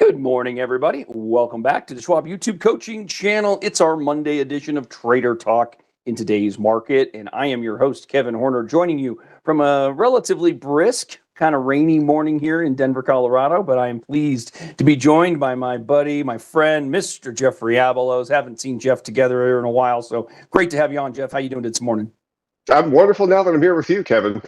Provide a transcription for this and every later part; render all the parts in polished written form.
Good morning, everybody. Welcome back to the Schwab YouTube coaching channel. It's our Monday edition of Trader Talk in today's market, and I am your host, Kevin Horner, joining you from a relatively brisk, kind of rainy morning here in Denver, Colorado, but I am pleased to be joined by my buddy, my friend, Mr. Jeffrey Abelos. Haven't seen Jeff together here in a while, so great to have you on, Jeff. How you doing this morning? I'm wonderful now that I'm here with you, Kevin.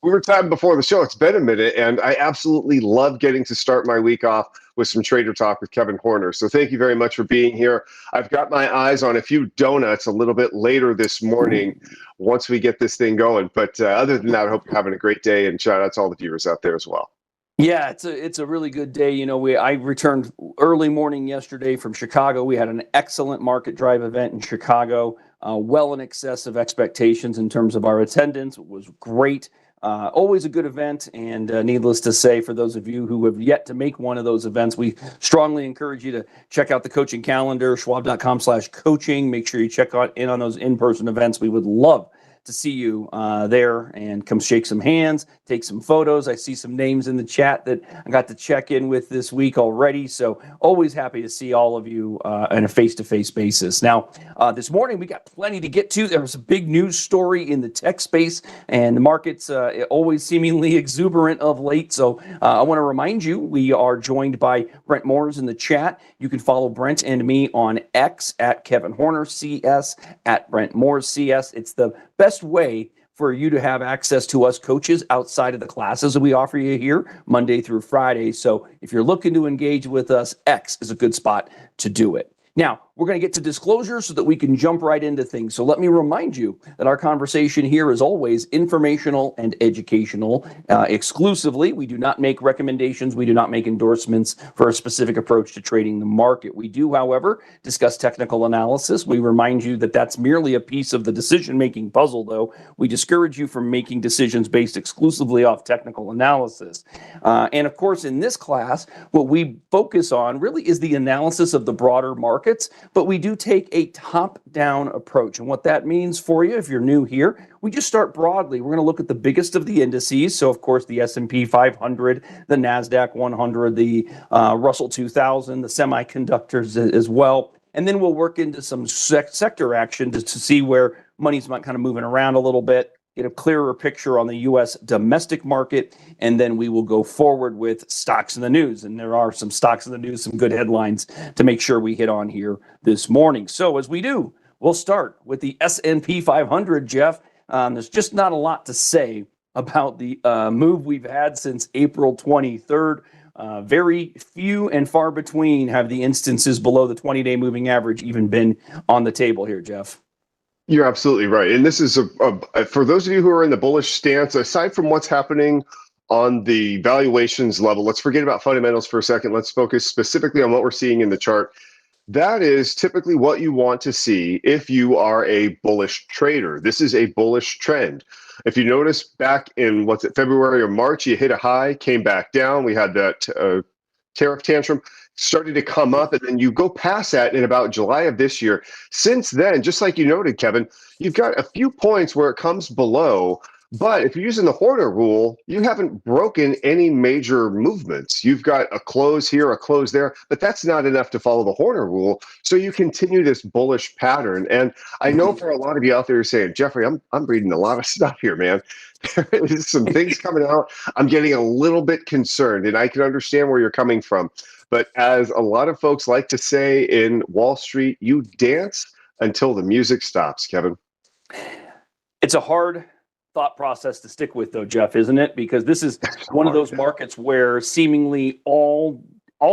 We were talking before the show. It's been a minute, and I absolutely love getting to start my week off with some Trader Talk with Kevin Horner. So thank you very much for being here. I've got my eyes on a few donuts a little bit later this morning once we get this thing going. But other than that, I hope you're having a great day, and shout out to all the viewers out there as well. Yeah, it's a really good day. You know, I returned early morning yesterday from Chicago. We had an excellent market drive event in Chicago, well in excess of expectations in terms of our attendance. It was great. Always a good event, and needless to say, for those of you who have yet to make one of those events, we strongly encourage you to check out the coaching calendar, schwab.com/coaching. Make sure you check in on those in-person events. We would love to see you there and come shake some hands, take some photos. I see some names in the chat that I got to check in with this week already. So always happy to see all of you on a face-to-face basis. Now, this morning we got plenty to get to. There was a big news story in the tech space, and the market's always seemingly exuberant of late. So I want to remind you, we are joined by Brent Moores in the chat. You can follow Brent and me on X at Kevin Horner CS, at Brent Moores CS. It's the best way for you to have access to us coaches outside of the classes that we offer you here Monday through Friday. So if you're looking to engage with us, X is a good spot to do it. Now, we're going to get to disclosure so that we can jump right into things. So let me remind you that our conversation here is always informational and educational exclusively. We do not make recommendations. We do not make endorsements for a specific approach to trading the market. We do, however, discuss technical analysis. We remind you that that's merely a piece of the decision-making puzzle, though. We discourage you from making decisions based exclusively off technical analysis. And of course, in this class, what we focus on really is the analysis of the broader markets, but we do take a top-down approach. And what that means for you, if you're new here, we just start broadly. We're going to look at the biggest of the indices. So, of course, the S&P 500, the NASDAQ 100, the Russell 2000, the semiconductors as well. And then we'll work into some sector action to see where money's kind of moving around a little bit, get a clearer picture on the U.S. domestic market, and then we will go forward with stocks in the news. And there are some stocks in the news, some good headlines to make sure we hit on here this morning. So as we do, we'll start with the S&P 500, Jeff. There's just not a lot to say about the move we've had since April 23rd. Very few and far between have the instances below the 20-day moving average even been on the table here, Jeff. You're absolutely right. And this is for those of you who are in the bullish stance, aside from what's happening on the valuations level, let's forget about fundamentals for a second. Let's focus specifically on what we're seeing in the chart. That is typically what you want to see if you are a bullish trader. This is a bullish trend. If you notice back in, February or March, you hit a high, came back down. We had that tariff tantrum, started to come up, and then you go past that in about July of this year. Since then, just like you noted, Kevin, you've got a few points where it comes below, but if you're using the Horner rule, you haven't broken any major movements. You've got a close here, a close there, but that's not enough to follow the Horner rule. So you continue this bullish pattern. And I know for a lot of you out there who are saying, Jeffrey, I'm reading a lot of stuff here, man. There is some things coming out. I'm getting a little bit concerned, and I can understand where you're coming from. But as a lot of folks like to say in Wall Street, you dance until the music stops, Kevin. It's a hard thought process to stick with, though, Jeff, isn't it? Because this is one of those markets where seemingly all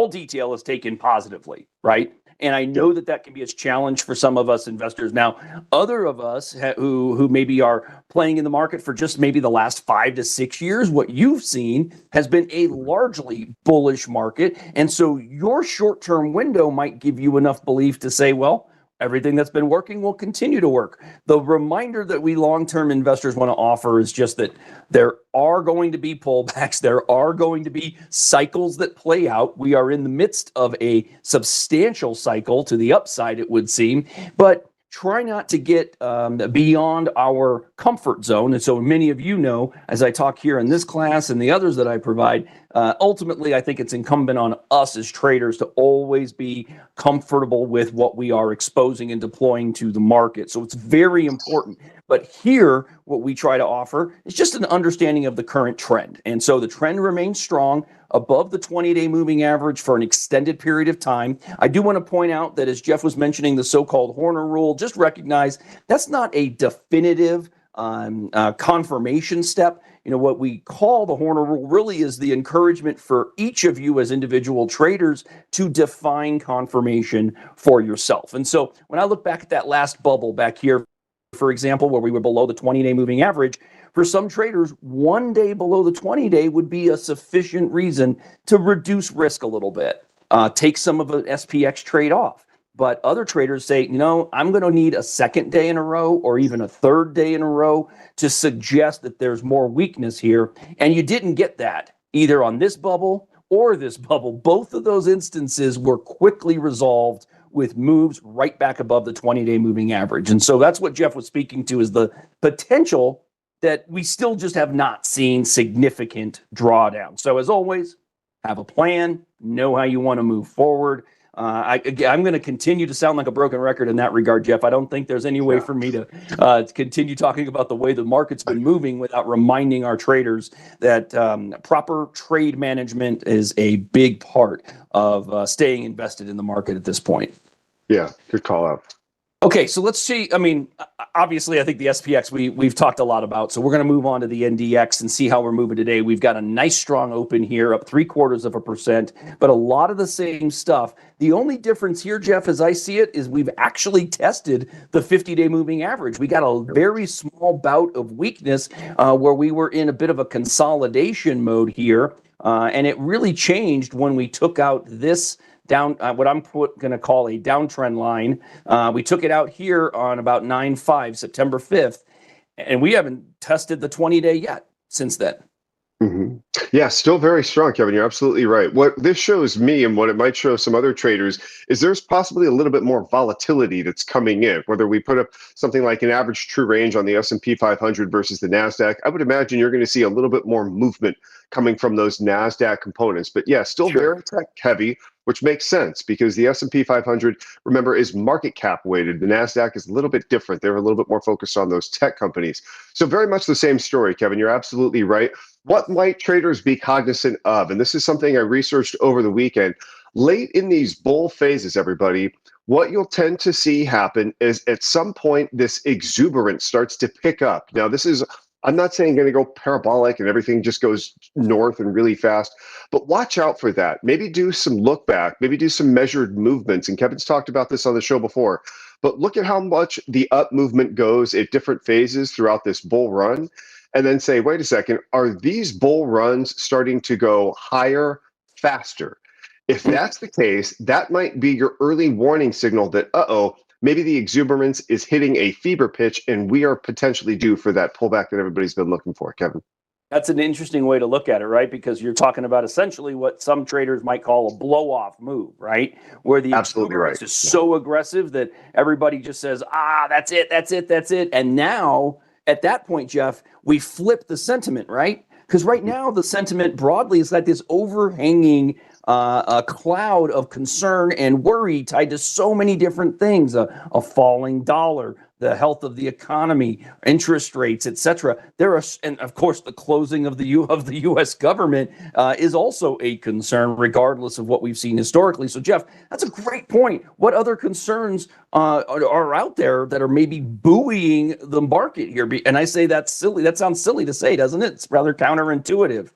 detail is taken positively, right? And I know that can be a challenge for some of us investors. Now, other of us who maybe are playing in the market for just maybe the last 5 to 6 years, what you've seen has been a largely bullish market. And so your short-term window might give you enough belief to say, well, everything that's been working will continue to work. The reminder that we long-term investors want to offer is just that there are going to be pullbacks. There are going to be cycles that play out. We are in the midst of a substantial cycle to the upside, it would seem, but try not to get beyond our comfort zone. And so many of you know, as I talk here in this class and the others that I provide, ultimately, I think it's incumbent on us as traders to always be comfortable with what we are exposing and deploying to the market. So it's very important. But here, what we try to offer is just an understanding of the current trend. And so the trend remains strong above the 20-day moving average for an extended period of time. I do want to point out that, as Jeff was mentioning, the so-called Horner rule, just recognize that's not a definitive confirmation step. What we call the Horner rule really is the encouragement for each of you as individual traders to define confirmation for yourself. And so when I look back at that last bubble back here, for example, where we were below the 20-day moving average, for some traders, 1 day below the 20-day would be a sufficient reason to reduce risk a little bit, take some of an SPX trade off. But other traders say, I'm going to need a second day in a row or even a third day in a row to suggest that there's more weakness here. And you didn't get that either on this bubble or this bubble. Both of those instances were quickly resolved with moves right back above the 20-day moving average. And so that's what Jeff was speaking to, is the potential that we still just have not seen significant drawdown. So as always, have a plan, know how you want to move forward. I'm going to continue to sound like a broken record in that regard, Jeff. I don't think there's any way for me to continue talking about the way the market's been moving without reminding our traders that proper trade management is a big part of staying invested in the market at this point. Yeah, good call out. Okay, so let's see. I mean, obviously, I think the SPX we've talked a lot about. So we're going to move on to the NDX and see how we're moving today. We've got a nice strong open here, up 0.75%, but a lot of the same stuff. The only difference here, Jeff, as I see it, is we've actually tested the 50-day moving average. We got a very small bout of weakness where we were in a bit of a consolidation mode here, and it really changed when we took out this down, what I'm going to call a downtrend line. We took it out here on about 9/5, September 5th, and we haven't tested the 20-day yet since then. Mm-hmm. Yeah, still very strong, Kevin. You're absolutely right. What this shows me, and what it might show some other traders, is there's possibly a little bit more volatility that's coming in. Whether we put up something like an average true range on the S&P 500 versus the NASDAQ, I would imagine you're going to see a little bit more movement coming from those NASDAQ components. But yeah, still very tech heavy, which makes sense because the S&P 500, remember, is market cap weighted. The NASDAQ is a little bit different. They're a little bit more focused on those tech companies. So very much the same story, Kevin. You're absolutely right. What might traders be cognizant of? And this is something I researched over the weekend. Late in these bull phases, everybody, what you'll tend to see happen is at some point this exuberance starts to pick up. Now, this is, I'm not saying going to go parabolic and everything just goes north and really fast, but watch out for that. Maybe do some look back, maybe do some measured movements. And Kevin's talked about this on the show before, but look at how much the up movement goes at different phases throughout this bull run. And then say, wait a second, are these bull runs starting to go higher, faster? If that's the case, that might be your early warning signal that, maybe the exuberance is hitting a fever pitch and we are potentially due for that pullback that everybody's been looking for, Kevin. That's an interesting way to look at it, right? Because you're talking about essentially what some traders might call a blow-off move, right? Where the exuberance is so aggressive that everybody just says, that's it, that's it, that's it. And now, at that point, Jeff, we flip the sentiment, right? Because right now the sentiment broadly is like this overhanging a cloud of concern and worry tied to so many different things, a falling dollar, the health of the economy, interest rates, etc. And of course, the closing of the U.S. government is also a concern, regardless of what we've seen historically. So, Jeff, that's a great point. What other concerns are out there that are maybe buoying the market here? And I say that's silly. That sounds silly to say, doesn't it? It's rather counterintuitive.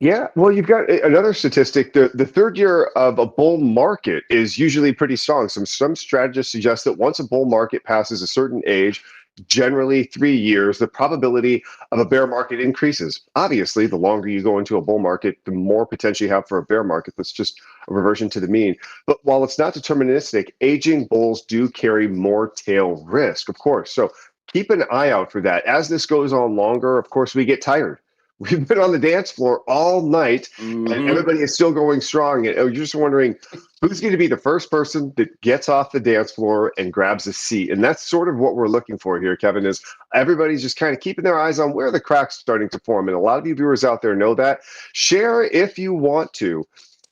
Yeah, well, you've got another statistic. The third year of a bull market is usually pretty strong. Some strategists suggest that once a bull market passes a certain age, generally 3 years, the probability of a bear market increases. Obviously, the longer you go into a bull market, the more potential you have for a bear market. That's just a reversion to the mean. But while it's not deterministic, aging bulls do carry more tail risk, of course. So keep an eye out for that. As this goes on longer, of course, we get tired. we've been on the dance floor all night, and everybody is still going strong. And you're just wondering who's going to be the first person that gets off the dance floor and grabs a seat. And that's sort of what we're looking for here, Kevin, is everybody's just kind of keeping their eyes on where the cracks starting to form. And a lot of you viewers out there know that. Share if you want to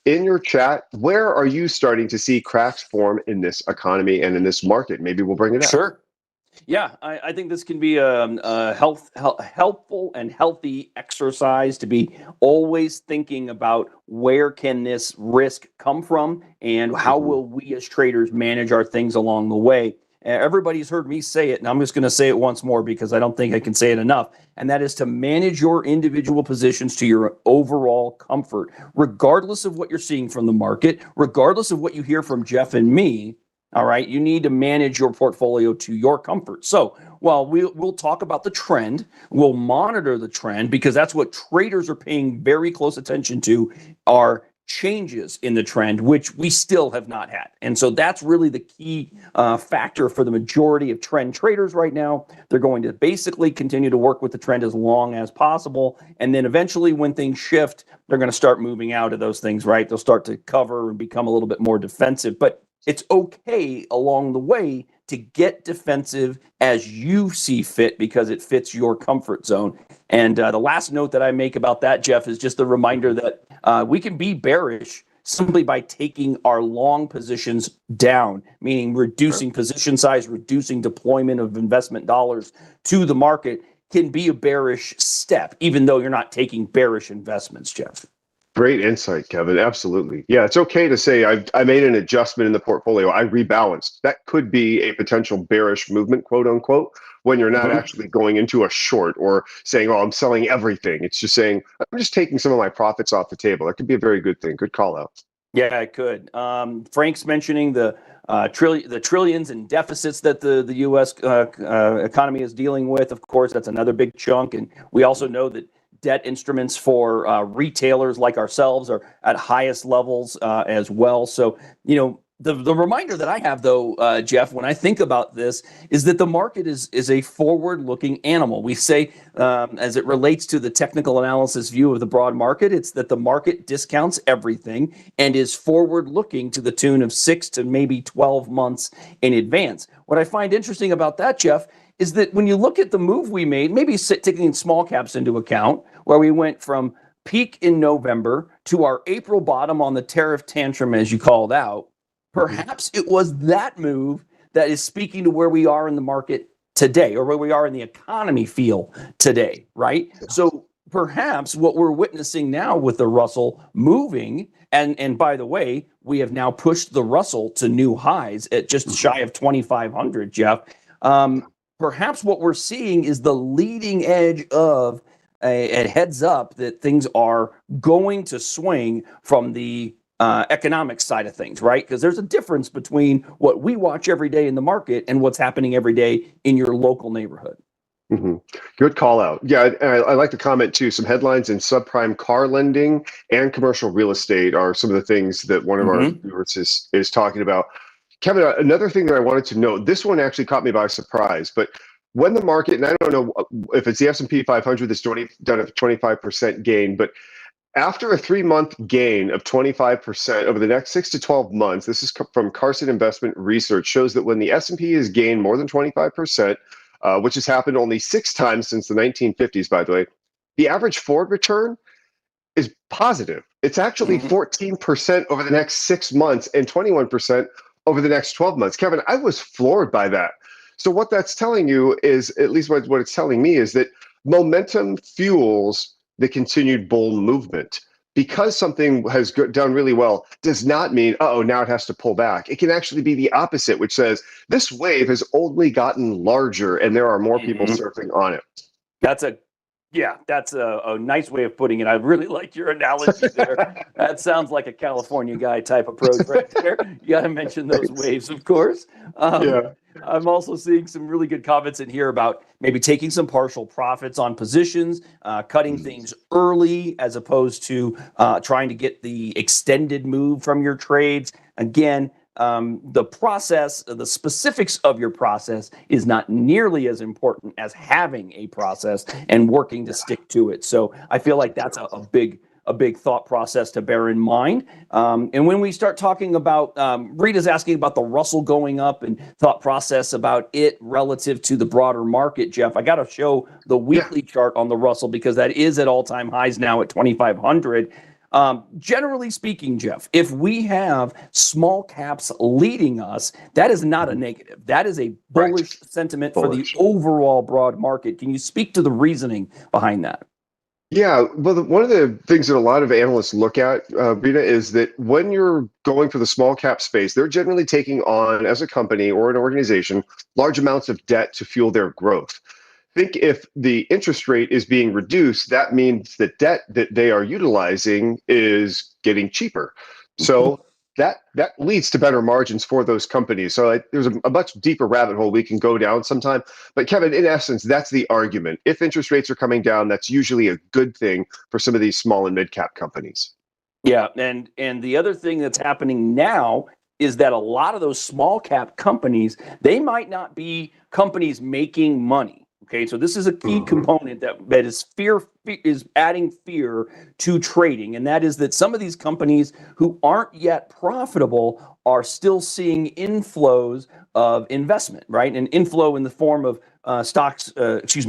in your chat, where are you starting to see cracks form in this economy and in this market? Maybe we'll bring it up. Sure. Yeah, I think this can be a helpful and healthy exercise to be always thinking about where can this risk come from and how will we as traders manage our things along the way. Everybody's heard me say it, and I'm just going to say it once more because I don't think I can say it enough, and that is to manage your individual positions to your overall comfort, regardless of what you're seeing from the market, regardless of what you hear from Jeff and me. All right, you need to manage your portfolio to your comfort. So while we'll talk about the trend, we'll monitor the trend because that's what traders are paying very close attention to are changes in the trend, which we still have not had. And so that's really the key factor for the majority of trend traders right now. They're going to basically continue to work with the trend as long as possible. And then eventually when things shift, they're going to start moving out of those things, right? They'll start to cover and become a little bit more defensive. But it's okay along the way to get defensive as you see fit because it fits your comfort zone. And the last note that I make about that, Jeff, is just a reminder that we can be bearish simply by taking our long positions down, meaning reducing position size, reducing deployment of investment dollars to the market can be a bearish step, even though you're not taking bearish investments, Jeff. Great insight, Kevin. Absolutely. Yeah, it's okay to say I made an adjustment in the portfolio. I rebalanced. That could be a potential bearish movement, quote unquote, when you're not actually going into a short or saying, oh, I'm selling everything. It's just saying, I'm just taking some of my profits off the table. That could be a very good thing. Good call out. Yeah, it could. Frank's mentioning the trillions in deficits that the U.S. Economy is dealing with. Of course, that's another big chunk. And we also know that debt instruments for retailers like ourselves are at highest levels as well. So, the reminder that I have, though, Jeff, when I think about this, is that the market is a forward-looking animal. We say, as it relates to the technical analysis view of the broad market, it's that the market discounts everything and is forward-looking to the tune of 6 to maybe 12 months in advance. What I find interesting about that, Jeff, is that when you look at the move we made, maybe taking small caps into account, where we went from peak in November to our April bottom on the tariff tantrum, as you called out, perhaps it was that move that is speaking to where we are in the market today, or where we are in the economy feel today, right? So perhaps what we're witnessing now with the Russell moving, and by the way, we have now pushed the Russell to new highs at just shy of 2,500, Jeff. Perhaps what we're seeing is the leading edge of a heads up that things are going to swing from the economic side of things, right? Because there's a difference between what we watch every day in the market and what's happening every day in your local neighborhood. Good call out. Yeah, I like to comment too. Some headlines in subprime car lending and commercial real estate are some of the things that one of our viewers is talking about. Kevin, another thing that I wanted to note, this one actually caught me by surprise, but when the market, and I don't know if it's the S&P 500 that's done a 25% gain, but after a 3-month gain of 25% over the next 6 to 12 months, this is from Carson Investment Research, shows that when the S&P has gained more than 25%, which has happened only 6 times since the 1950s, by the way, the average forward return is positive. It's actually 14% over the next 6 months and 21% over the next 12 months. Kevin, I was floored by that. So what that's telling you is, at least what it's telling me, is that momentum fuels the continued bull movement. Because something has done really well does not mean, now it has to pull back. It can actually be the opposite, which says this wave has only gotten larger and there are more people surfing on it. That's a nice way of putting it. I really like your analogy there. That sounds like a California guy type approach right there. You got to mention those waves, of course. Yeah. I'm also seeing some really good comments in here about maybe taking some partial profits on positions, cutting things early as opposed to trying to get the extended move from your trades. Again, the process, the specifics of your process is not nearly as important as having a process and working to stick to it. So I feel like that's a big thought process to bear in mind. And when we start talking about, Rita's asking about the Russell going up and thought process about it relative to the broader market, Jeff, I got to show the weekly chart on the Russell because that is at all-time highs now at 2,500. Generally speaking, Jeff, if we have small caps leading us, that is not a negative. That is a bullish sentiment for the overall broad market. Can you speak to the reasoning behind that? Yeah, well, one of the things that a lot of analysts look at, Rita, is that when you're going for the small cap space, they're generally taking on, as a company or an organization, large amounts of debt to fuel their growth. Think if the interest rate is being reduced, that means that debt that they are utilizing is getting cheaper. So that leads to better margins for those companies. So there's a much deeper rabbit hole we can go down sometime. But Kevin, in essence, that's the argument. If interest rates are coming down, that's usually a good thing for some of these small and mid cap companies. Yeah, and the other thing that's happening now is that a lot of those small cap companies, they might not be companies making money. Okay, so this is a key component that is adding fear to trading, and that is that some of these companies who aren't yet profitable are still seeing inflows of investment, right? An inflow in the form of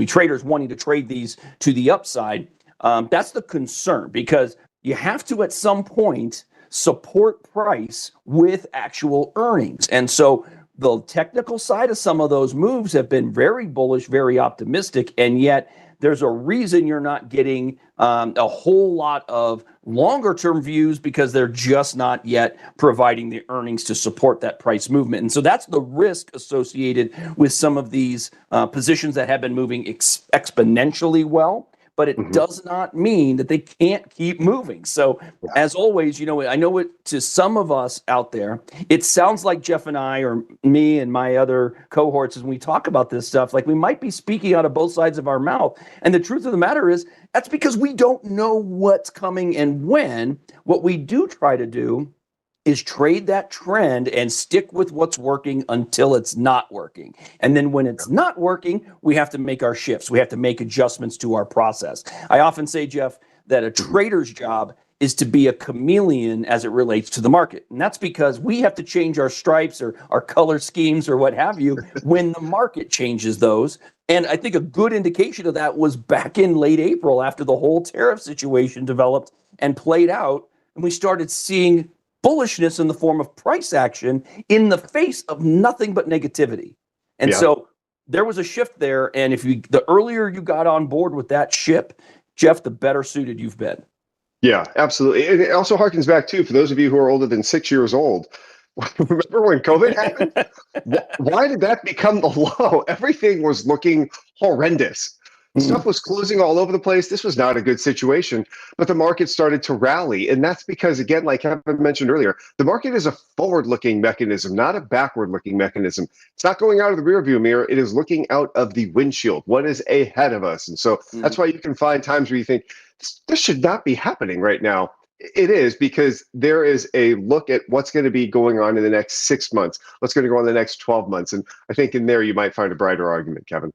traders wanting to trade these to the upside. That's the concern because you have to at some point support price with actual earnings, and so the technical side of some of those moves have been very bullish, very optimistic, and yet there's a reason you're not getting a whole lot of longer term views because they're just not yet providing the earnings to support that price movement. And so that's the risk associated with some of these positions that have been moving exponentially well. But it does not mean that they can't keep moving. So as always, I know it to some of us out there, it sounds like Jeff and I or me and my other cohorts, as we talk about this stuff, like we might be speaking out of both sides of our mouth. And the truth of the matter is that's because we don't know what's coming and when. What we do try to do is trade that trend and stick with what's working until it's not working. And then when it's not working, we have to make our shifts. We have to make adjustments to our process. I often say, Jeff, that a trader's job is to be a chameleon as it relates to the market. And that's because we have to change our stripes or our color schemes or what have you when the market changes those. And I think a good indication of that was back in late April after the whole tariff situation developed and played out. And we started seeing bullishness in the form of price action in the face of nothing but negativity. And so there was a shift there. And the earlier you got on board with that ship, Jeff, the better suited you've been. Yeah, absolutely. And it also harkens back too, for those of you who are older than 6 years old, remember when COVID happened? Why did that become the low? Everything was looking horrendous. Stuff was closing all over the place. This was not a good situation, but the market started to rally. And that's because, again, like Kevin mentioned earlier, the market is a forward-looking mechanism, not a backward-looking mechanism. It's not going out of the rearview mirror. It is looking out of the windshield. What is ahead of us? And so that's why you can find times where you think, this should not be happening right now. It is, because there is a look at what's going to be going on in the next 6 months, what's going to go on in the next 12 months. And I think in there you might find a brighter argument, Kevin.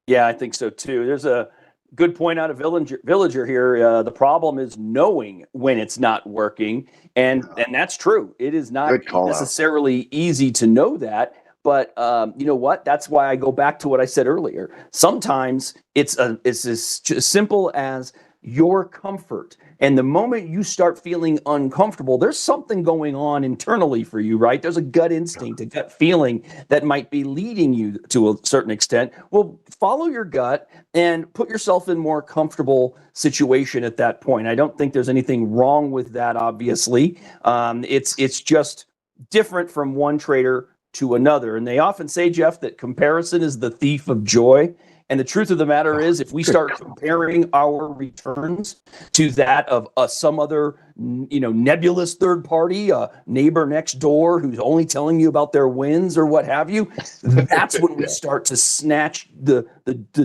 Yeah, I think so too. There's a good point out of Villager here. The problem is knowing when it's not working, and that's true. It is not necessarily easy to know that. But you know what? That's why I go back to what I said earlier. Sometimes it's as simple as your comfort. And the moment you start feeling uncomfortable, there's something going on internally for you, right? There's a gut instinct, a gut feeling that might be leading you to a certain extent. Well, follow your gut and put yourself in more comfortable situation at that point. I don't think there's anything wrong with that, obviously. It's just different from one trader to another. And they often say, Jeff, that comparison is the thief of joy. And the truth of the matter is, if we start comparing our returns to that of some other, nebulous third party, a neighbor next door who's only telling you about their wins or what have you, that's when we start to snatch the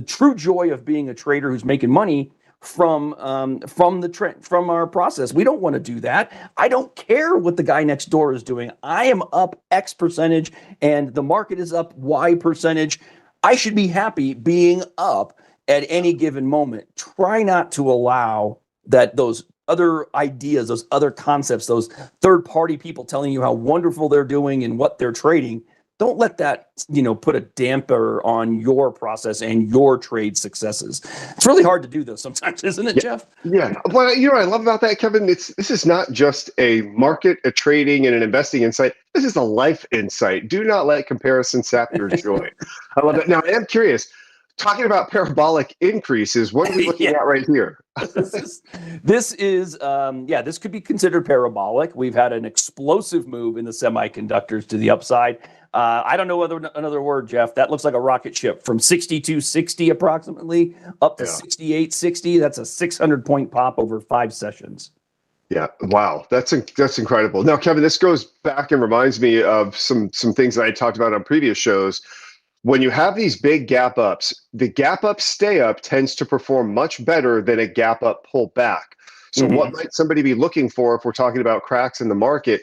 true joy of being a trader who's making money from the trend, from our process. We don't want to do that. I don't care what the guy next door is doing. I am up X percentage and the market is up Y percentage. I should be happy being up at any given moment. Try not to allow that those other ideas, those other concepts, those third party people telling you how wonderful they're doing and what they're trading. Don't let that, put a damper on your process and your trade successes. It's really hard to do those sometimes, isn't it, Jeff? Yeah. Well, what I love about that, Kevin, this is not just a market, a trading, and an investing insight. This is a life insight. Do not let comparison sap your joy. I love it. Now, I am curious, talking about parabolic increases, what are we looking at right here? This could be considered parabolic. We've had an explosive move in the semiconductors to the upside. I don't know another word, Jeff. That looks like a rocket ship from 62.60 approximately up to 68.60. That's a 600-point pop over 5 sessions. Yeah. Wow. That's incredible. Now, Kevin, this goes back and reminds me of some things that I talked about on previous shows. When you have these big gap ups, the gap up stay up tends to perform much better than a gap up pull back. So what might somebody be looking for if we're talking about cracks in the market?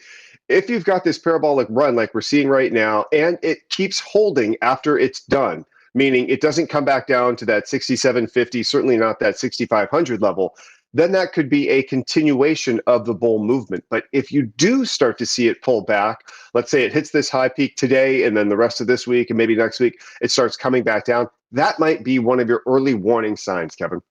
If you've got this parabolic run like we're seeing right now, and it keeps holding after it's done, meaning it doesn't come back down to that 6750, certainly not that 6500 level, then that could be a continuation of the bull movement. But if you do start to see it pull back, let's say it hits this high peak today, and then the rest of this week and maybe next week, it starts coming back down, that might be one of your early warning signs, Kevin.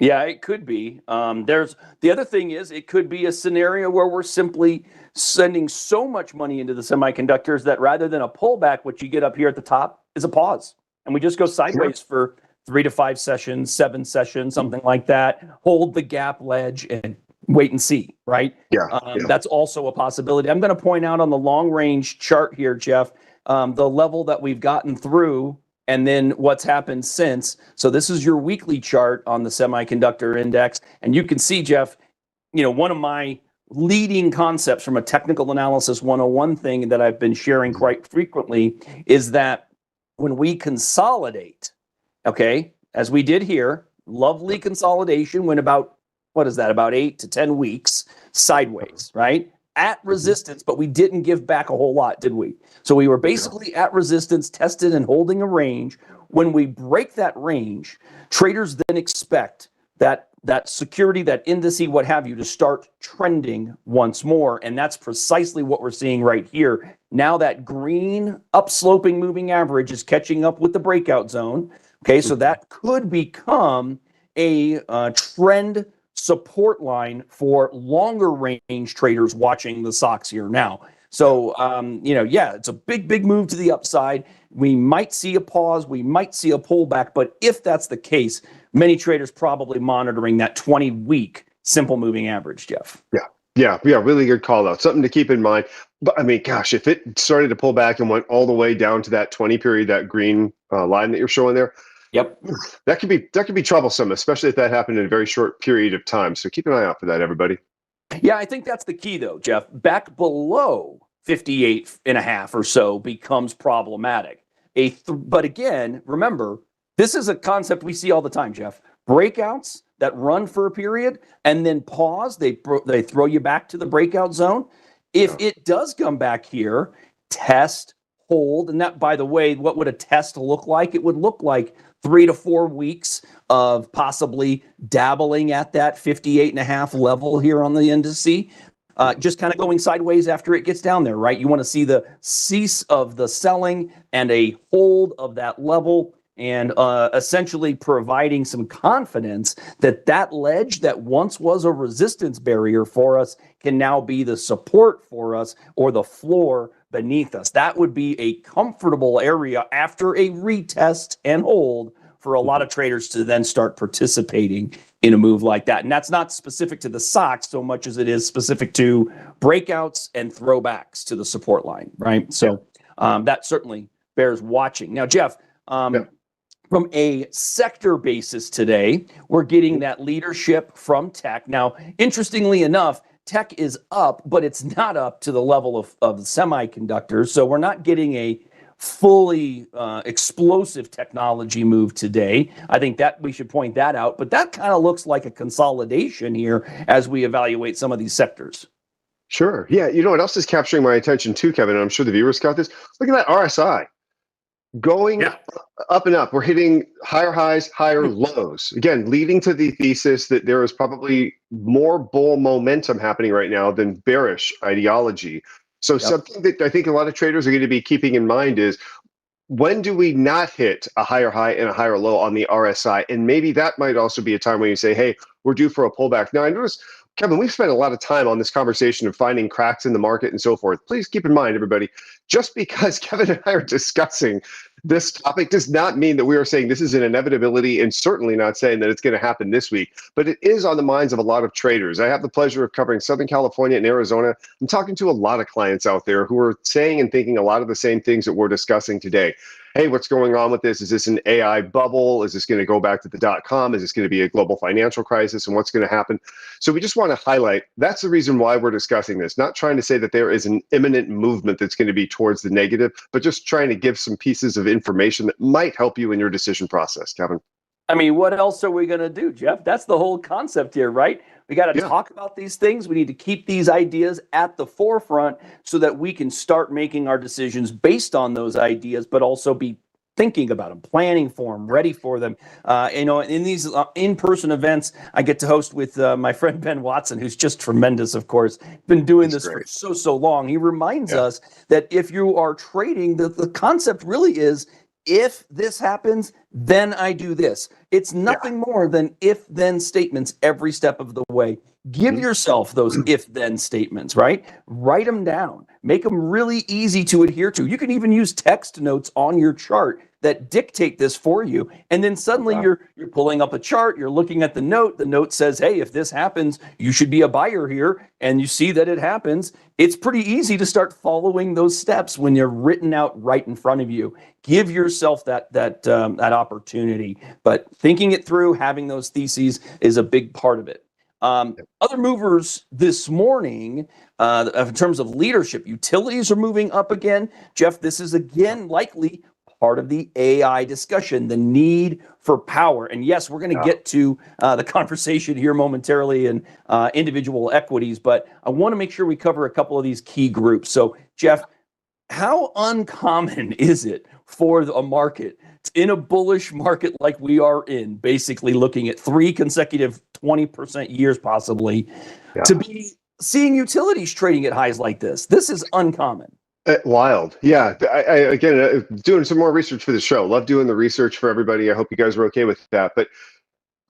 Yeah, it could be. There's the other thing is it could be a scenario where we're simply sending so much money into the semiconductors that rather than a pullback, what you get up here at the top is a pause. And we just go sideways for 3 to 5 sessions, 7 sessions, something like that. Hold the gap ledge and wait and see, right? That's also a possibility. I'm going to point out on the long range chart here, Jeff, the level that we've gotten through and then what's happened since. So this is your weekly chart on the semiconductor index. And you can see, Jeff, one of my leading concepts from a technical analysis 101 thing that I've been sharing quite frequently is that when we consolidate, okay, as we did here, lovely consolidation went about, about 8 to 10 weeks sideways, right? At resistance, but we didn't give back a whole lot, did we? So we were basically at resistance, tested and holding a range. When we break that range, traders then expect that security, that indice, what have you, to start trending once more. And that's precisely what we're seeing right here. Now that green upsloping moving average is catching up with the breakout zone. Okay, so that could become a trend support line for longer range traders watching the stocks here now. So, it's a big move to the upside. We might see a pause. We might see a pullback. But if that's the case, many traders probably monitoring that 20-week simple moving average, Jeff. Yeah. Really good call out. Something to keep in mind. But I mean, gosh, if it started to pull back and went all the way down to that 20 period, that green line that you're showing there, yep, that could be troublesome, especially if that happened in a very short period of time. So keep an eye out for that, everybody. Yeah, I think that's the key, though, Jeff. Back below 58.5 or so becomes problematic. But again, remember, this is a concept we see all the time, Jeff. Breakouts that run for a period and then pause. They throw you back to the breakout zone. If it does come back here, test, hold, and that, by the way, what would a test look like? It would look like 3 to 4 weeks of possibly dabbling at that 58.5 level here on the indice, just kind of going sideways after it gets down there, right? You want to see the cease of the selling and a hold of that level, and essentially providing some confidence that that ledge that once was a resistance barrier for us can now be the support for us or the floor beneath us. That would be a comfortable area after a retest and hold for a lot of traders to then start participating in a move like that. And that's not specific to the stocks so much as it is specific to breakouts and throwbacks to the support line, right? So that certainly bears watching. Now, Jeff, from a sector basis today, we're getting that leadership from tech. Now, interestingly enough, tech is up, but it's not up to the level of semiconductors. So we're not getting a fully explosive technology move today. I think that we should point that out, but that kind of looks like a consolidation here as we evaluate some of these sectors. Sure. Yeah. You know what else is capturing my attention too, Kevin? And I'm sure the viewers got this. Look at that RSI going up and up. We're hitting higher highs, higher lows. Again, leading to the thesis that there is probably more bull momentum happening right now than bearish ideology. So something that I think a lot of traders are going to be keeping in mind is, when do we not hit a higher high and a higher low on the RSI? And maybe that might also be a time when you say, hey, we're due for a pullback. Now, I notice, Kevin, we've spent a lot of time on this conversation of finding cracks in the market and so forth. Please keep in mind, everybody, just because Kevin and I are discussing this topic does not mean that we are saying this is an inevitability, and certainly not saying that it's going to happen this week, but it is on the minds of a lot of traders. I have the pleasure of covering Southern California and Arizona. I'm talking to a lot of clients out there who are saying and thinking a lot of the same things that we're discussing today. Hey, what's going on with this? Is this an AI bubble? Is this going to go back to the .com? Is this going to be a global financial crisis? And what's going to happen? So we just want to highlight, that's the reason why we're discussing this. Not trying to say that there is an imminent movement that's going to be towards the negative, but just trying to give some pieces of information that might help you in your decision process, Kevin. I mean, what else are we going to do, Jeff? That's the whole concept here, right? We got to talk about these things. We need to keep these ideas at the forefront so that we can start making our decisions based on those ideas, but also be thinking about them, planning for them, ready for them. In these in-person events, I get to host with my friend Ben Watson, who's just tremendous, of course. Been doing this for so long. He reminds us that if you are trading, the concept really is, if this happens, then I do this. It's nothing more than if-then statements every step of the way. Give yourself those if-then statements, right? Write them down. Make them really easy to adhere to. You can even use text notes on your chart that dictate this for you. And then suddenly you're pulling up a chart, you're looking at the note says, hey, if this happens, you should be a buyer here. And you see that it happens. It's pretty easy to start following those steps when they're written out right in front of you. Give yourself that opportunity. But thinking it through, having those theses is a big part of it. Other movers this morning, in terms of leadership, utilities are moving up again. Jeff, this is again likely part of the AI discussion, the need for power. And yes, we're going to get to the conversation here momentarily in individual equities, but I want to make sure we cover a couple of these key groups. So, Jeff, how uncommon is it for a market in a bullish market like we are in, basically looking at 3 consecutive 20% years possibly, to be seeing utilities trading at highs like this? This is uncommon. Wild. Yeah. Again, doing some more research for the show. Love doing the research for everybody. I hope you guys are okay with that. But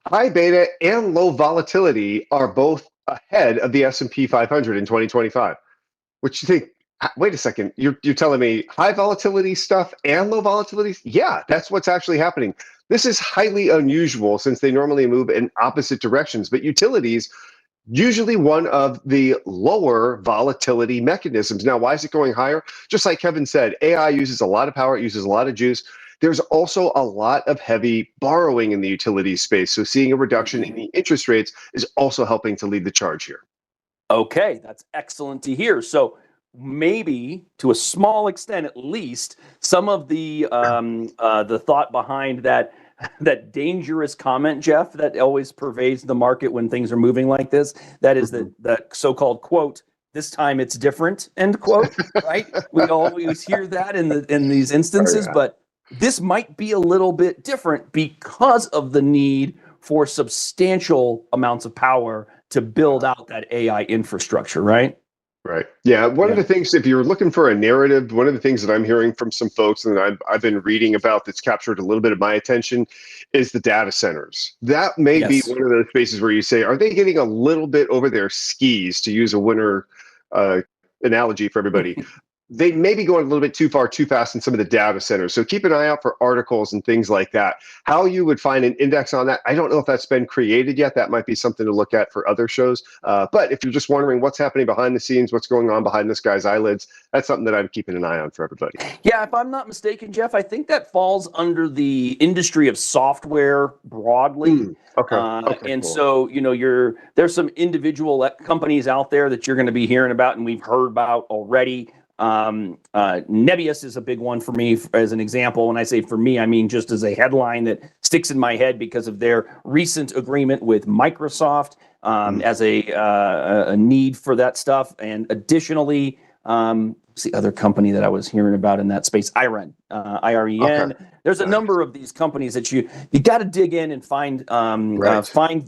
high beta and low volatility are both ahead of the S&P 500 in 2025. Which you think, wait a second, you're telling me high volatility stuff and low volatility? Yeah, that's what's actually happening. This is highly unusual since they normally move in opposite directions. But utilities, usually one of the lower volatility mechanisms. Now, why is it going higher? Just like Kevin said, AI uses a lot of power, it uses a lot of juice. There's also a lot of heavy borrowing in the utilities space. So seeing a reduction in the interest rates is also helping to lead the charge here. Okay, that's excellent to hear. So maybe to a small extent, at least, some of the thought behind that dangerous comment, Jeff, that always pervades the market when things are moving like this. That is the so-called quote, "This time it's different," end quote, right? We always hear that in these instances, but this might be a little bit different because of the need for substantial amounts of power to build out that AI infrastructure, right? Right. Yeah. One of the things, if you're looking for a narrative, one of the things that I'm hearing from some folks and I've been reading about that's captured a little bit of my attention is the data centers. That may be one of those spaces where you say, are they getting a little bit over their skis, to use a winter analogy for everybody? They may be going a little bit too far, too fast in some of the data centers. So keep an eye out for articles and things like that. How you would find an index on that, I don't know if that's been created yet. That might be something to look at for other shows. But if you're just wondering what's happening behind the scenes, what's going on behind this guy's eyelids, that's something that I'm keeping an eye on for everybody. Yeah, if I'm not mistaken, Jeff, I think that falls under the industry of software broadly. And cool. So, there's some individual companies out there that you're going to be hearing about and we've heard about already. Nebius is a big one for me as an example. When I say for me, I mean just as a headline that sticks in my head because of their recent agreement with Microsoft as a need for that stuff. And additionally, what's the other company that I was hearing about in that space? IREN, IREN. Okay. There's a number of these companies that you got to dig in and find find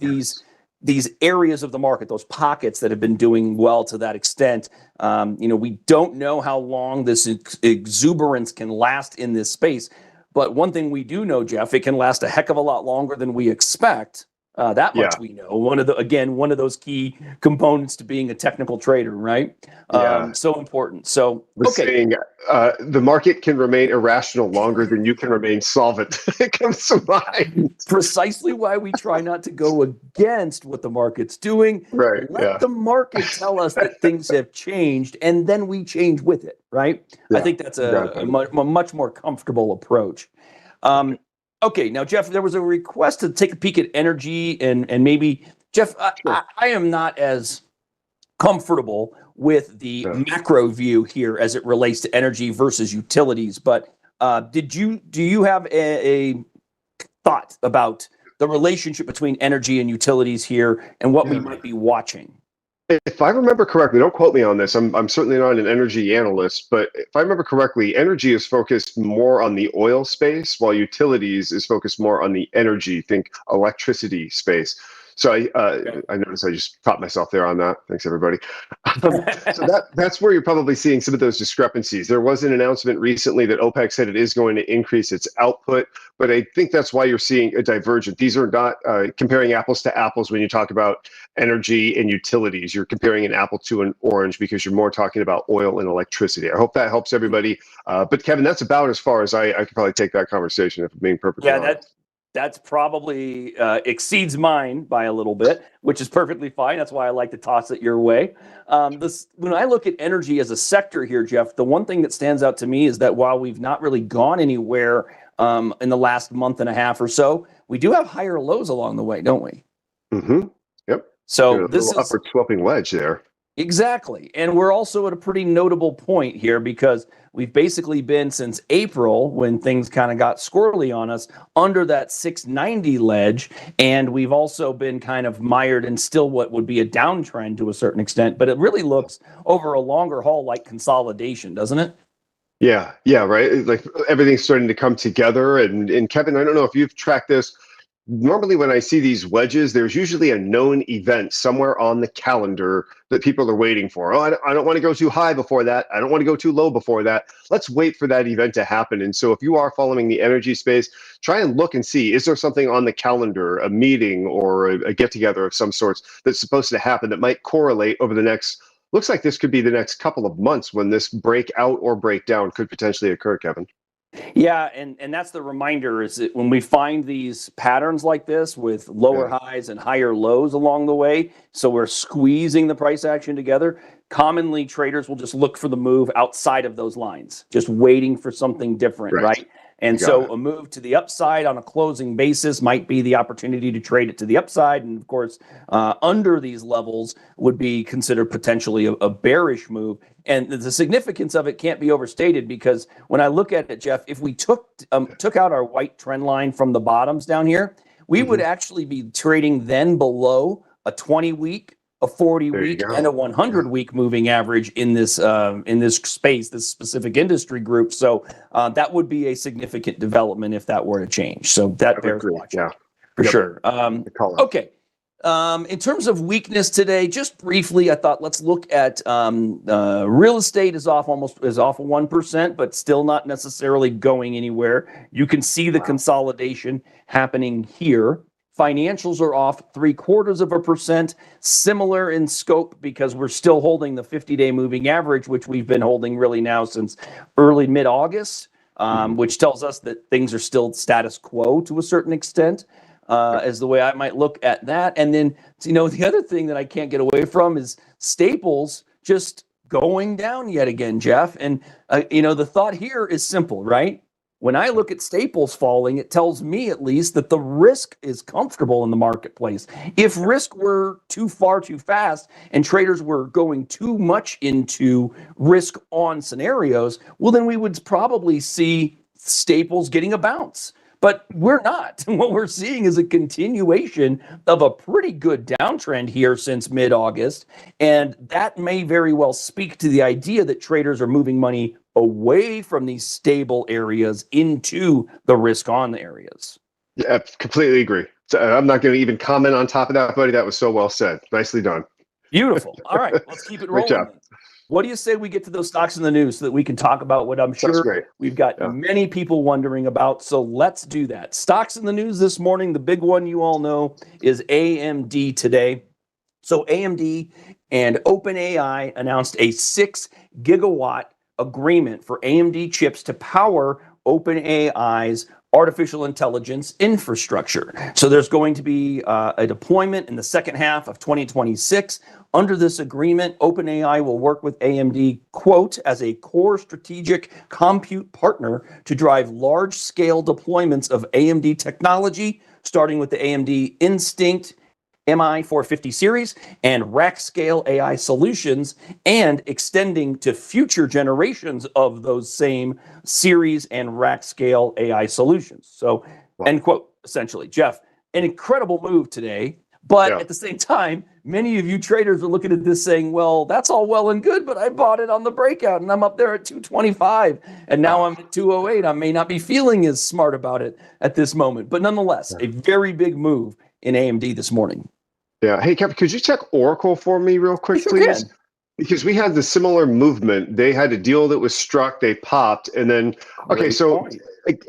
these areas of the market, those pockets that have been doing well to that extent. We don't know how long this exuberance can last in this space, but one thing we do know, Jeff, it can last a heck of a lot longer than we expect. That much we know. One of those key components to being a technical trader, right? So important. So saying, the market can remain irrational longer than you can remain solvent. It comes to mind. Precisely why we try not to go against what the market's doing. Right. Let the market tell us that things have changed, and then we change with it. Right. Yeah, I think that's a much more comfortable approach. Okay, now, Jeff, there was a request to take a peek at energy, and maybe, Jeff, I am not as comfortable with the macro view here as it relates to energy versus utilities, but do you have a thought about the relationship between energy and utilities here and what we might be watching? If I remember correctly, don't quote me on this. I'm certainly not an energy analyst, but if I remember correctly, energy is focused more on the oil space, while utilities is focused more on the energy, think electricity space. So I noticed I just caught myself there on that. Thanks, everybody. So that's where you're probably seeing some of those discrepancies. There was an announcement recently that OPEC said it is going to increase its output, but I think that's why you're seeing a divergence. These are not comparing apples to apples when you talk about energy and utilities. You're comparing an apple to an orange because you're more talking about oil and electricity. I hope that helps everybody. But Kevin, that's about as far as I could probably take that conversation, if I'm being perfectly honest. That's probably exceeds mine by a little bit, which is perfectly fine. That's why I like to toss it your way. When I look at energy as a sector here, Jeff, the one thing that stands out to me is that while we've not really gone anywhere in the last month and a half or so, we do have higher lows along the way, don't we? Mm-hmm. Yep. So this is upward sloping wedge there. Exactly. And we're also at a pretty notable point here because we've basically been since April, when things kind of got squirrely on us, under that 690 ledge. And we've also been kind of mired in still what would be a downtrend to a certain extent. But it really looks over a longer haul like consolidation, doesn't it? Yeah, right. Like everything's starting to come together. And Kevin, I don't know if you've tracked this. Normally, when I see these wedges, there's usually a known event somewhere on the calendar that people are waiting for. Oh, I don't want to go too high before that. I don't want to go too low before that. Let's wait for that event to happen. And so if you are following the energy space, try and look and see, is there something on the calendar, a meeting or a get-together of some sorts that's supposed to happen that might correlate over the next, looks like this could be the next couple of months when this breakout or breakdown could potentially occur, Kevin. Yeah, and that's the reminder is that when we find these patterns like this with lower highs and higher lows along the way, so we're squeezing the price action together, commonly traders will just look for the move outside of those lines, just waiting for something different, right? And so a move to the upside on a closing basis might be the opportunity to trade it to the upside. And of course, under these levels would be considered potentially a bearish move. And the significance of it can't be overstated because when I look at it, Jeff, if we took out our white trend line from the bottoms down here, we would actually be trading then below a 20-week, a 40-week, and a 100-week moving average in this space, this specific industry group. So that would be a significant development if that were to change. So that bears watching. Yeah, for sure. Okay. In terms of weakness today, just briefly, I thought let's look at real estate is off 1%, but still not necessarily going anywhere. You can see the consolidation happening here. Financials are off 0.75%, similar in scope because we're still holding the 50-day moving average, which we've been holding really now since early mid-August, which tells us that things are still status quo to a certain extent. As the way I might look at that. And then, the other thing that I can't get away from is staples just going down yet again, Jeff. And, the thought here is simple, right? When I look at staples falling, it tells me at least that the risk is comfortable in the marketplace. If risk were too far too fast and traders were going too much into risk on scenarios, well, then we would probably see staples getting a bounce. But we're not. What we're seeing is a continuation of a pretty good downtrend here since mid-August. And that may very well speak to the idea that traders are moving money away from these stable areas into the risk-on areas. Yeah, completely agree. So I'm not going to even comment on top of that, buddy. That was so well said. Nicely done. Beautiful. All right, let's keep it Great rolling. job. What do you say we get to those stocks in the news so that we can talk about what I'm Sounds sure great. we've got many people wondering about? So let's do that. Stocks in the news this morning. The big one you all know is AMD today. So AMD and OpenAI announced a 6 gigawatt agreement for AMD chips to power OpenAI's artificial intelligence infrastructure. So there's going to be a deployment in the second half of 2026. Under this agreement, OpenAI will work with AMD, quote, as a core strategic compute partner to drive large-scale deployments of AMD technology, starting with the AMD Instinct MI450 series and rack-scale AI solutions, and extending to future generations of those same series and rack-scale AI solutions. So, end quote, essentially. Jeff, an incredible move today. But at the same time, many of you traders are looking at this saying, well, that's all well and good, but I bought it on the breakout and I'm up there at 225 and now I'm at 208. I may not be feeling as smart about it at this moment, but nonetheless, a very big move in AMD this morning. Yeah. Hey, Kevin, could you check Oracle for me real quick, please? Can. Because we had the similar movement. They had a deal that was struck, they popped, and then, okay, so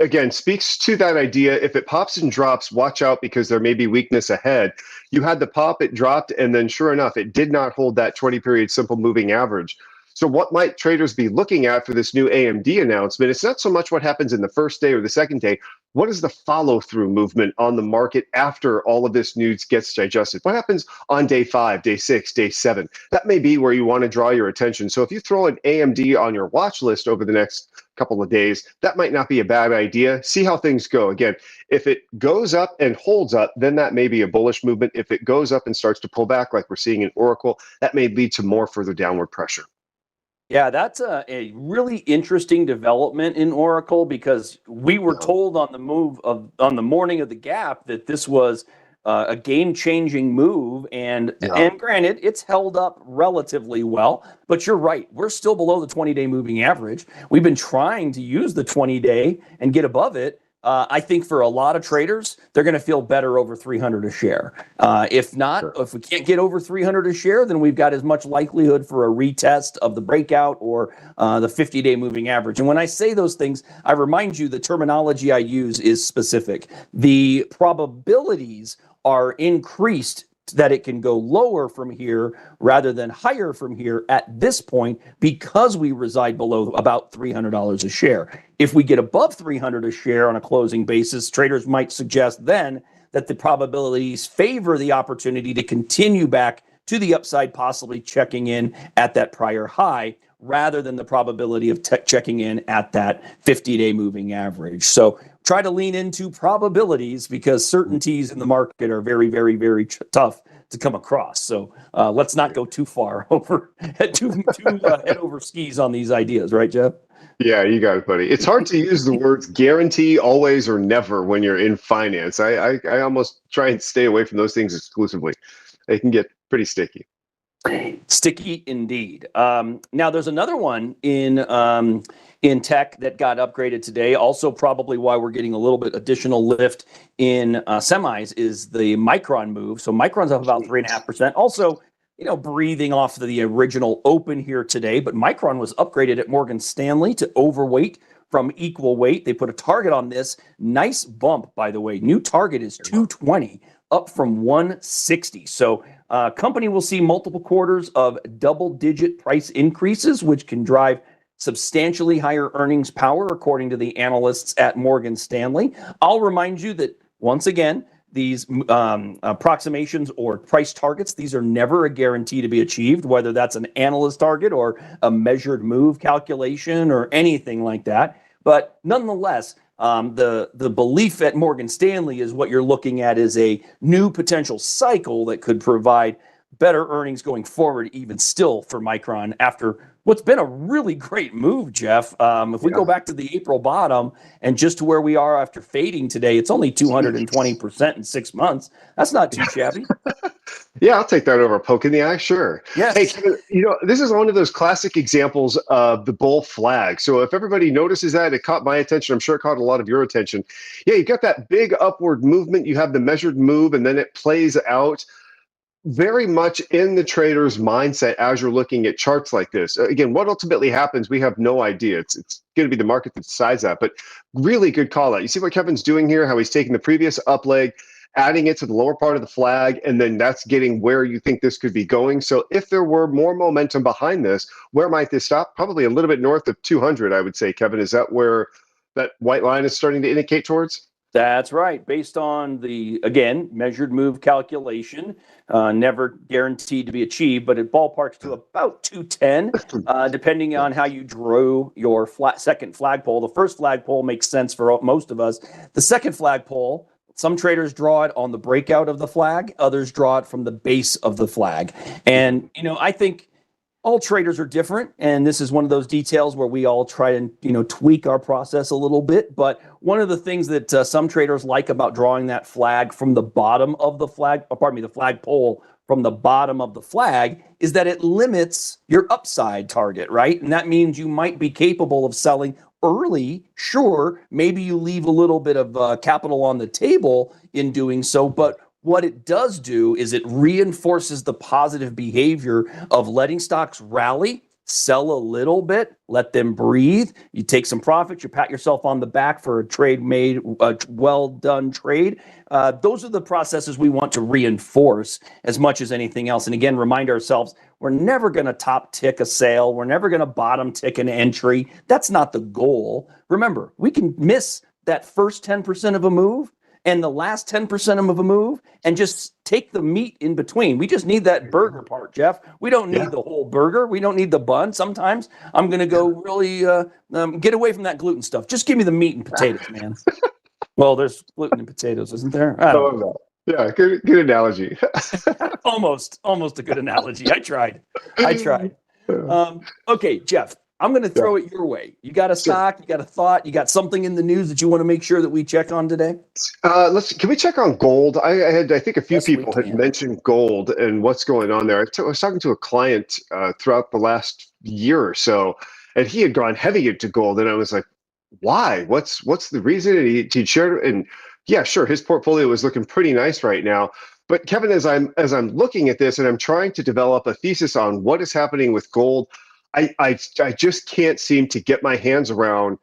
again, speaks to that idea. If it pops and drops, watch out because there may be weakness ahead. You had the pop, it dropped, and then sure enough, it did not hold that 20-period simple moving average. So what might traders be looking at for this new AMD announcement? It's not so much what happens in the first day or the second day. What is the follow-through movement on the market after all of this news gets digested? What happens on day 5, day 6, day 7? That may be where you want to draw your attention. So if you throw an AMD on your watch list over the next couple of days, that might not be a bad idea. See how things go. Again, if it goes up and holds up, then that may be a bullish movement. If it goes up and starts to pull back like we're seeing in Oracle, that may lead to more further downward pressure. Yeah, that's a really interesting development in Oracle because we were told on the morning of the gap that this was a game-changing move, and granted, it's held up relatively well. But you're right, we're still below the 20-day moving average. We've been trying to use the 20-day and get above it. I think for a lot of traders, they're going to feel better over 300 a share. If not, if we can't get over 300 a share, then we've got as much likelihood for a retest of the breakout or the 50-day moving average. And when I say those things, I remind you the terminology I use is specific. The probabilities are increased that it can go lower from here rather than higher from here at this point because we reside below about $300 a share. If we get above 300 a share on a closing basis, traders might suggest then that the probabilities favor the opportunity to continue back to the upside, possibly checking in at that prior high rather than the probability of checking in at that 50-day moving average. So try to lean into probabilities because certainties in the market are very, very, very tough to come across. So let's not go too far over, head over skis on these ideas, right, Jeff? Yeah, you got it, buddy. It's hard to use the words guarantee, always, or never when you're in finance. I almost try and stay away from those things exclusively. They can get pretty sticky. Sticky indeed. Now there's another one in tech that got upgraded today. Also, probably why we're getting a little bit additional lift in semis is the Micron move. So Micron's up about 3.5%. Also, breathing off of the original open here today, but Micron was upgraded at Morgan Stanley to overweight from equal weight. They put a target on this. Nice bump, by the way. New target is 220, up from 160. So company will see multiple quarters of double-digit price increases, which can drive substantially higher earnings power, according to the analysts at Morgan Stanley. I'll remind you that, once again, these approximations or price targets, these are never a guarantee to be achieved, whether that's an analyst target or a measured move calculation or anything like that. But nonetheless, the belief at Morgan Stanley is what you're looking at is a new potential cycle that could provide better earnings going forward, even still for Micron after what's been a really great move, Jeff. If we go back to the April bottom and just to where we are after fading today, it's only 220% in 6 months. That's not too shabby. Yeah, I'll take that over a poke in the eye, sure. Yes. Hey, Kevin, this is one of those classic examples of the bull flag. So if everybody notices that, it caught my attention. I'm sure it caught a lot of your attention. Yeah, you got that big upward movement. You have the measured move, and then it plays out very much in the trader's mindset as you're looking at charts like this. Again, what ultimately happens, we have no idea. It's going to be the market that decides that, but really good call out. You see what Kevin's doing here, how he's taking the previous up leg, adding it to the lower part of the flag, and then that's getting where you think this could be going. So if there were more momentum behind this, where might this stop? Probably a little bit north of 200, I would say, Kevin. Is that where that white line is starting to indicate towards? That's right. Based on the, again, measured move calculation, never guaranteed to be achieved, but it ballparks to about 210, depending on how you drew your second flagpole. The first flagpole makes sense for most of us. The second flagpole, some traders draw it on the breakout of the flag. Others draw it from the base of the flag. And, I think all traders are different, and this is one of those details where we all try and tweak our process a little bit. But one of the things that some traders like about drawing that flag from the bottom of the flag, the flagpole from the bottom of the flag, is that it limits your upside target, right? And that means you might be capable of selling early. Sure, maybe you leave a little bit of capital on the table in doing so, but what it does do is it reinforces the positive behavior of letting stocks rally, sell a little bit, let them breathe. You take some profits, you pat yourself on the back for a trade made, a well done trade. Those are the processes we want to reinforce as much as anything else. And again, remind ourselves, we're never going to top tick a sale. We're never going to bottom tick an entry. That's not the goal. Remember, we can miss that first 10% of a move and the last 10% of a move and just take the meat in between. We just need that burger part, Jeff. We don't need the whole burger. We don't need the bun. Sometimes I'm going to go really get away from that gluten stuff. Just give me the meat and potatoes, man. Well, there's gluten in potatoes, isn't there? I don't know. Yeah, good analogy. Almost a good analogy. I tried. Okay, Jeff. I'm going to throw it your way. You got a stock, you got a thought, you got something in the news that you want to make sure that we check on today? Can we check on gold? I think a few people had mentioned gold and what's going on there. I was talking to a client throughout the last year or so, and he had gone heavy into gold, and I was like, why? What's the reason? And he shared, and yeah, sure, his portfolio was looking pretty nice right now. But Kevin, as I'm looking at this and I'm trying to develop a thesis on what is happening with gold, I just can't seem to get my hands around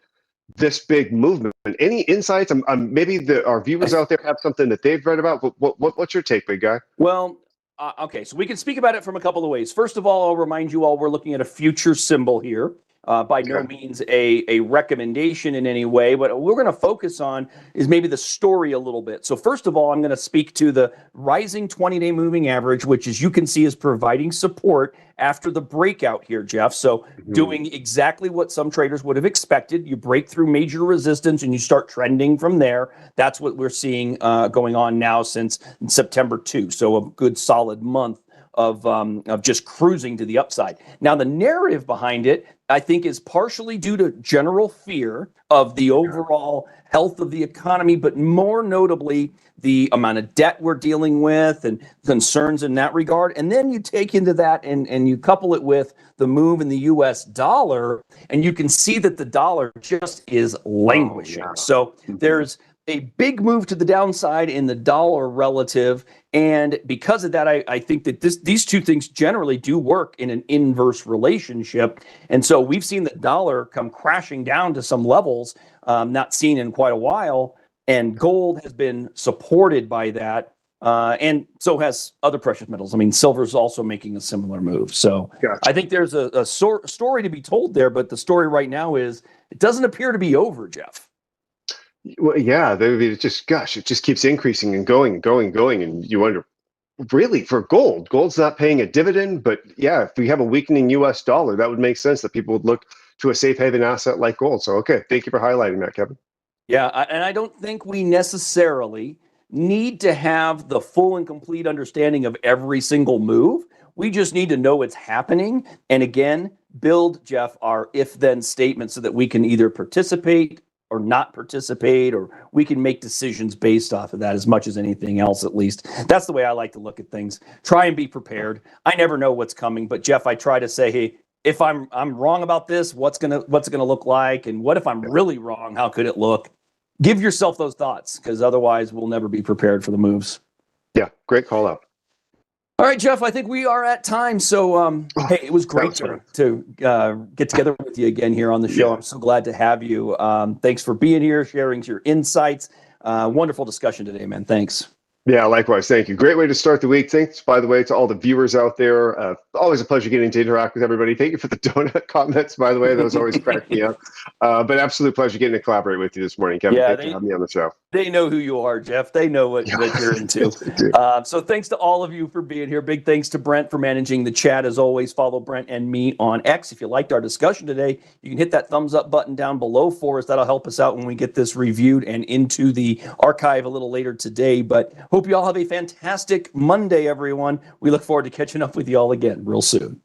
this big movement. Any insights? Maybe our viewers out there have something that they've read about. What's your take, big guy? Well, okay, so we can speak about it from a couple of ways. First of all, I'll remind you all we're looking at a future symbol here. By no means a recommendation in any way, but what we're going to focus on is maybe the story a little bit. So first of all, I'm going to speak to the rising 20-day moving average, which as you can see is providing support after the breakout here, Jeff. So doing exactly what some traders would have expected. You break through major resistance and you start trending from there. That's what we're seeing going on now since September 2. So a good solid month of just cruising to the upside. Now, the narrative behind it, I think, is partially due to general fear of the overall health of the economy, but more notably, the amount of debt we're dealing with and concerns in that regard. And then you take into that and you couple it with the move in the US dollar, and you can see that the dollar just is languishing. So there's a big move to the downside in the dollar relative. And because of that, I think that these two things generally do work in an inverse relationship. And so we've seen the dollar come crashing down to some levels not seen in quite a while. And gold has been supported by that. And so has other precious metals. I mean, silver's also making a similar move. So I think there's a story to be told there. But the story right now is it doesn't appear to be over, Jeff. Well, yeah, it just keeps increasing and going and going and going, and you wonder, really, for gold's not paying a dividend, but yeah, if we have a weakening U.S. dollar, that would make sense that people would look to a safe haven asset like gold. So, okay, thank you for highlighting that, Kevin. Yeah, and I don't think we necessarily need to have the full and complete understanding of every single move. We just need to know it's happening. And again, build, Jeff, our if-then statement so that we can either participate or not participate, or we can make decisions based off of that as much as anything else, at least. That's the way I like to look at things. Try and be prepared. I never know what's coming, but Jeff, I try to say, hey, if I'm wrong about this, what's it gonna look like? And what if I'm really wrong? How could it look? Give yourself those thoughts, because otherwise we'll never be prepared for the moves. Yeah, great call out. All right, Jeff, I think we are at time. So, hey, it was great to get together with you again here on the show. Yeah. I'm so glad to have you. Thanks for being here, sharing your insights. Wonderful discussion today, man. Thanks. Yeah, likewise. Thank you. Great way to start the week. Thanks, by the way, to all the viewers out there. Always a pleasure getting to interact with everybody. Thank you for the donut comments, by the way. Those always crack me up. But absolute pleasure getting to collaborate with you this morning, Kevin. Yeah, Thanks for having me on the show. They know who you are, Jeff. They know what you're into. So thanks to all of you for being here. Big thanks to Brent for managing the chat. As always, follow Brent and me on X. If you liked our discussion today, you can hit that thumbs up button down below for us. That'll help us out when we get this reviewed and into the archive a little later today. But hope you all have a fantastic Monday, everyone. We look forward to catching up with you all again real soon.